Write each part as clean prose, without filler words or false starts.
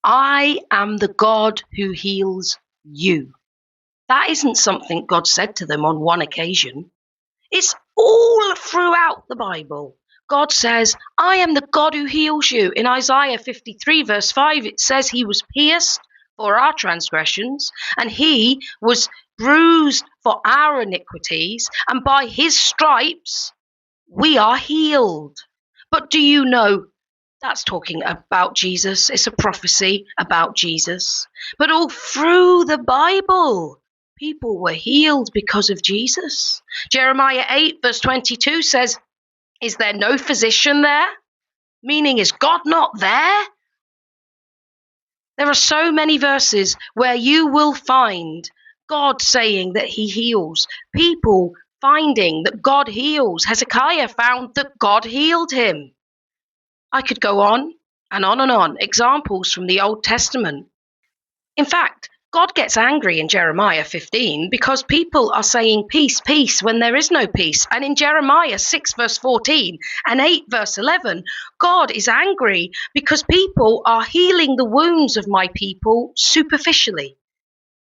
I am the God who heals you. That isn't something God said to them on one occasion. It's all throughout the Bible. God says, I am the God who heals you. In Isaiah 53, verse 5, it says he was pierced for our transgressions, and he was bruised for our iniquities, and by his stripes we are healed. But do you know that's talking about Jesus? It's a prophecy about Jesus. But all through the Bible, people were healed because of Jesus. Jeremiah 8, verse 22 says, is there no physician there? Meaning, is God not there? There are so many verses where you will find God saying that he heals, people finding that God heals. Hezekiah found that God healed him. I could go on and on and on. Examples from the Old Testament. In fact, God gets angry in Jeremiah 15 because people are saying peace, peace when there is no peace. And in Jeremiah 6 verse 14 and 8 verse 11, God is angry because people are healing the wounds of my people superficially.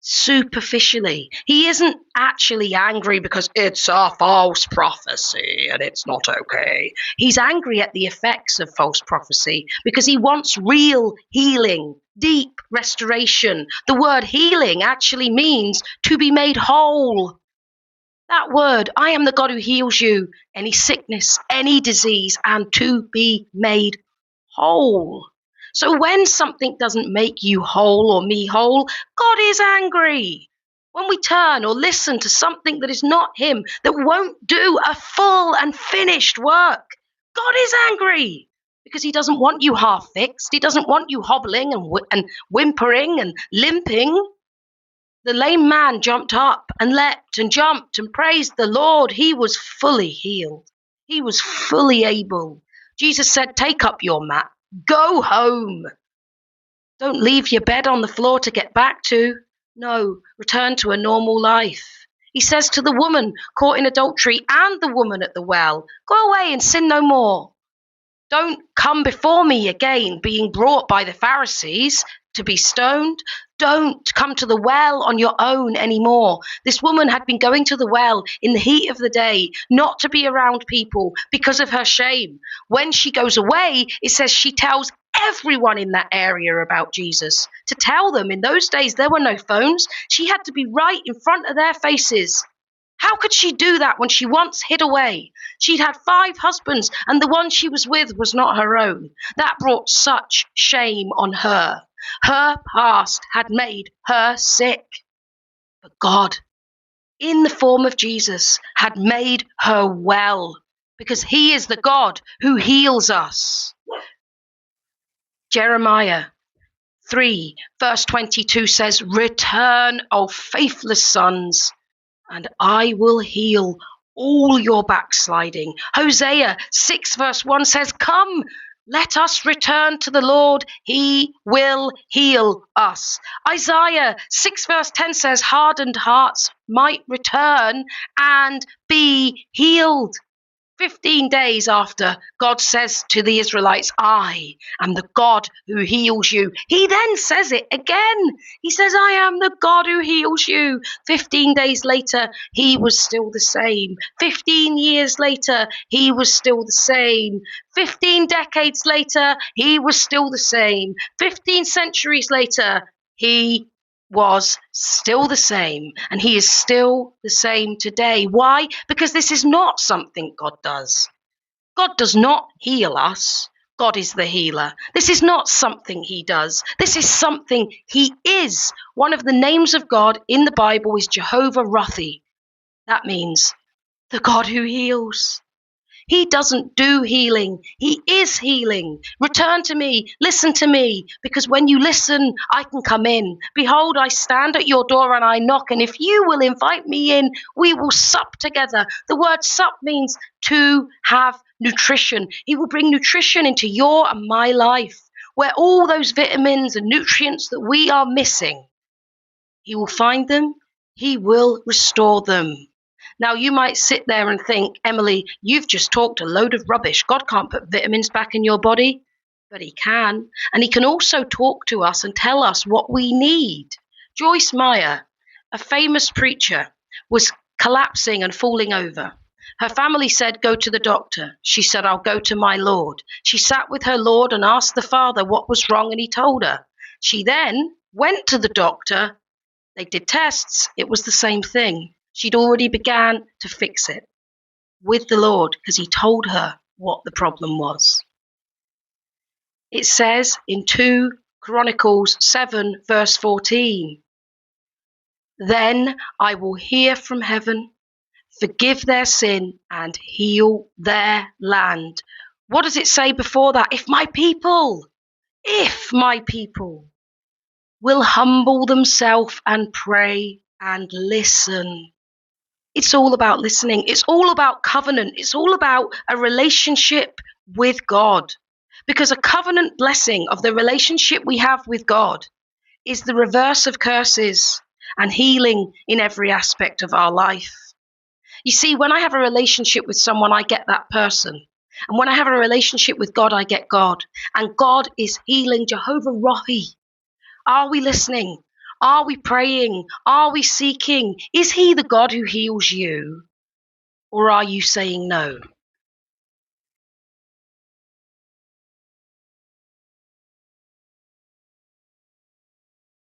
Superficially. He isn't actually angry because it's a false prophecy and it's not okay. He's angry at the effects of false prophecy because he wants real healing, deep restoration. The word healing actually means to be made whole. That word, I am the God who heals you, any sickness, any disease, and to be made whole. So when something doesn't make you whole or me whole, God is angry. When we turn or listen to something that is not him, that won't do a full and finished work, God is angry because he doesn't want you half fixed. He doesn't want you hobbling and whimpering and limping. The lame man jumped up and leapt and jumped and praised the Lord. He was fully healed. He was fully able. Jesus said, take up your mat. Go home. Don't leave your bed on the floor to get back to. No, return to a normal life. He says to the woman caught in adultery and the woman at the well, go away and sin no more. Don't come before me again, being brought by the Pharisees to be stoned. Don't come to the well on your own anymore. This woman had been going to the well in the heat of the day, not to be around people because of her shame. When she goes away, it says she tells everyone in that area about Jesus. To tell them, in those days, there were no phones. She had to be right in front of their faces. How could she do that when she once hid away? She'd had 5 husbands, and the one she was with was not her own. That brought such shame on her. Her past had made her sick. But God, in the form of Jesus, had made her well, because he is the God who heals us. Jeremiah 3, verse 22 says, return, O faithless sons, and I will heal all your backsliding. Hosea 6 verse 1 says, come, let us return to the Lord. He will heal us. Isaiah 6 verse 10 says, hardened hearts might return and be healed. 15 days after God says to the Israelites, I am the God who heals you. He then says it again. He says, I am the God who heals you. 15 days later, he was still the same. 15 years later, he was still the same. 15 decades later, he was still the same. 15 centuries later, he was still the same, and he is still the same today. Why? Because this is not something God does. God does not heal us. God is the healer. This is not something he does. This is something he is. One of the names of God in the Bible is Jehovah Rapha. That means the God who heals. He doesn't do healing. He is healing. Return to me. Listen to me. Because when you listen, I can come in. Behold, I stand at your door and I knock. And if you will invite me in, we will sup together. The word sup means to have nutrition. He will bring nutrition into your and my life, where all those vitamins and nutrients that we are missing, he will find them. He will restore them. Now, you might sit there and think, Emily, you've just talked a load of rubbish. God can't put vitamins back in your body. but he can. And he can also talk to us and tell us what we need. Joyce Meyer, a famous preacher, was collapsing and falling over. Her family said, "Go to the doctor." She said, "I'll go to my Lord." She sat with her Lord and asked the Father what was wrong, and he told her. She then went to the doctor. They did tests. It was the same thing. She'd already began to fix it with the Lord because he told her what the problem was. It says in 2 Chronicles 7, verse 14, "Then I will hear from heaven, forgive their sin, and heal their land." What does it say before that? If my people will humble themselves and pray and listen. It's all about listening. It's all about covenant. It's all about a relationship with God. Because a covenant blessing of the relationship we have with God is the reverse of curses and healing in every aspect of our life. You see, when I have a relationship with someone, I get that person. And when I have a relationship with God, I get God. And God is healing. Jehovah Rohi. Are we listening? Are we praying? Are we seeking? Is he the God who heals you? Or are you saying no?